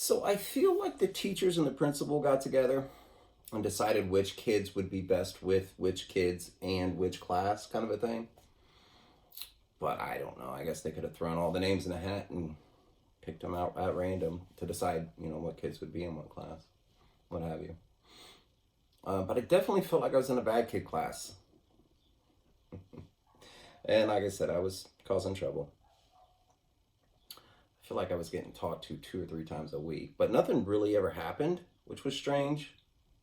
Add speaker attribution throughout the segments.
Speaker 1: So I feel like the teachers and the principal got together and decided which kids would be best with which kids and which class, kind of a thing. But I don't know. I guess they could have thrown all the names in a hat and picked them out at random to decide, what kids would be in what class, what have you. But I definitely felt like I was in a bad kid class. And like I said, I was causing trouble. I feel like I was getting talked to 2 or 3 times a week, but nothing really ever happened, which was strange.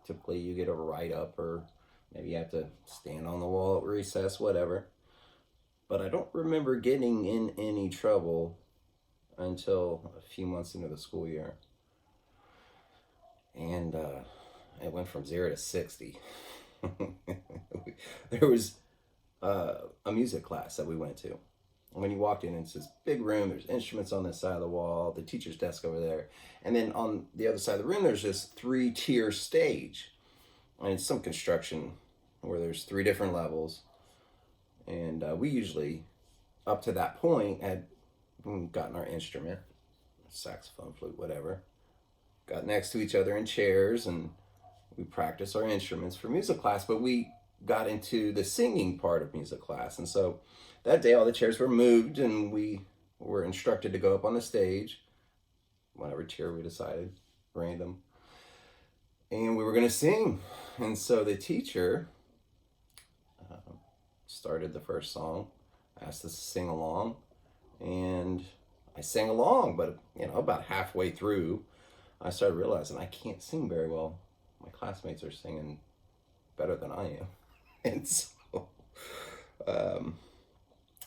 Speaker 1: Typically, you get a write up, or maybe you have to stand on the wall at recess, whatever. But I don't remember getting in any trouble until a few months into the school year. And it went from 0 to 60. There was a music class that we went to. When you walked in, it's this big room. There's instruments on this side of the wall, the teacher's desk over there. And then on the other side of the room, there's this 3-tier stage. And it's some construction where there's 3 different levels. And we usually, up to that point, had gotten our instrument, saxophone, flute, whatever, got next to each other in chairs, and we practiced our instruments for music class. But we got into the singing part of music class. And so that day, all the chairs were moved, and we were instructed to go up on the stage, whatever tier we decided, random. And we were going to sing. And so the teacher started the first song, asked us to sing along, and I sang along. But, about halfway through, I started realizing I can't sing very well. My classmates are singing better than I am. And so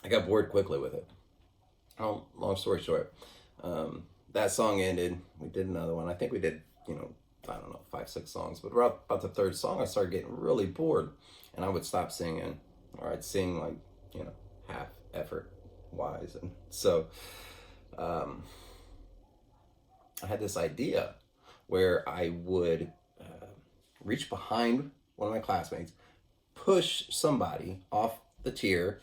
Speaker 1: I got bored quickly with it. Oh, long story short, that song ended. We did another one. I think we did, I don't know, 5, 6 songs. But about the third song, I started getting really bored. And I would stop singing, or I'd sing like, half effort wise. And so I had this idea where I would reach behind one of my classmates, push somebody off the tier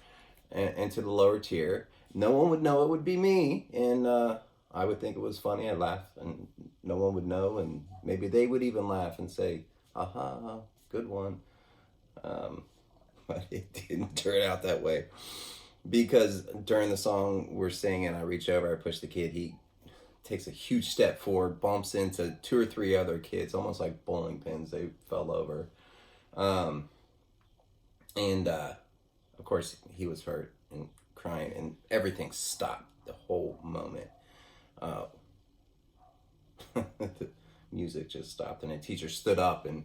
Speaker 1: and into the lower tier. No one would know it would be me, and I would think it was funny. I'd laugh, and no one would know, and maybe they would even laugh and say, "Aha, good one." But it didn't turn out that way, because during the song we're singing, I reach over, I push the kid. He takes a huge step forward, bumps into 2 or 3 other kids, almost like bowling pins. They fell over. And of course, he was hurt and crying, and everything stopped the whole moment. The music just stopped, and the teacher stood up, and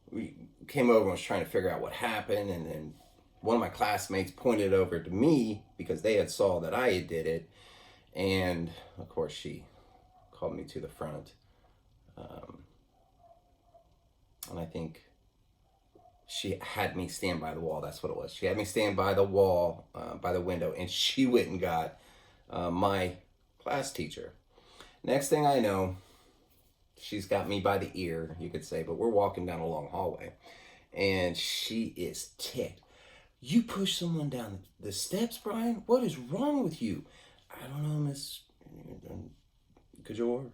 Speaker 1: we came over and was trying to figure out what happened. And then one of my classmates pointed over to me because they had saw that I had did it. And of course, she called me to the front. And I think she had me stand by the wall. That's what it was. She had me stand by the wall, by the window, and she went and got my class teacher. Next thing I know, she's got me by the ear, you could say, but we're walking down a long hallway, and she is ticked. "You pushed someone down the steps, Brian? What is wrong with you?" "I don't know, Miss Kajor.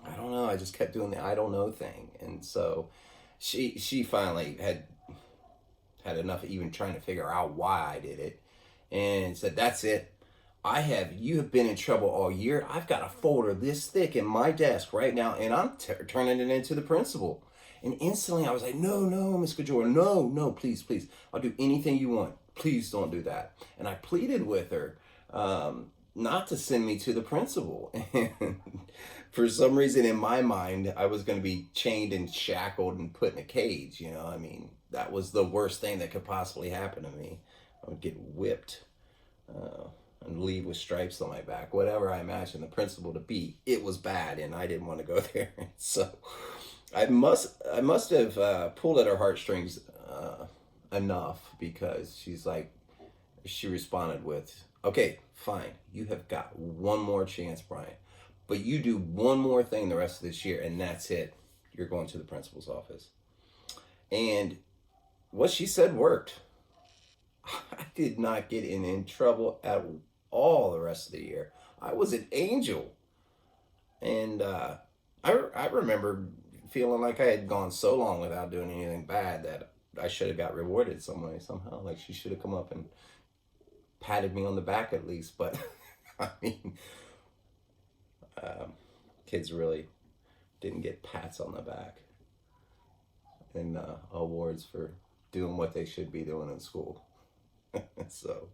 Speaker 1: I don't know. I just kept doing the I don't know thing." And so she finally had enough of even trying to figure out why I did it, and said, "That's it. You have been in trouble all year. I've got a folder this thick in my desk right now, and I'm turning it into the principal." And instantly I was like, "No, no, Miss Kajor, no, no, please, please. I'll do anything you want. Please don't do that." And I pleaded with her not to send me to the principal. And for some reason in my mind, I was going to be chained and shackled and put in a cage. I mean, that was the worst thing that could possibly happen to me. I would get whipped and leave with stripes on my back. Whatever I imagined the principal to be, it was bad, and I didn't want to go there. So I must have pulled at her heartstrings enough, because she responded with, "Okay, fine. You have got one more chance, Brian. But you do one more thing the rest of this year, and that's it. You're going to the principal's office." And what she said worked. I did not get in trouble at all the rest of the year. I was an angel. And I remember feeling like I had gone so long without doing anything bad that I should have got rewarded some way, somehow. Like she should have come up and patted me on the back at least. But I mean, um, kids really didn't get pats on the back and awards for doing what they should be doing in school. So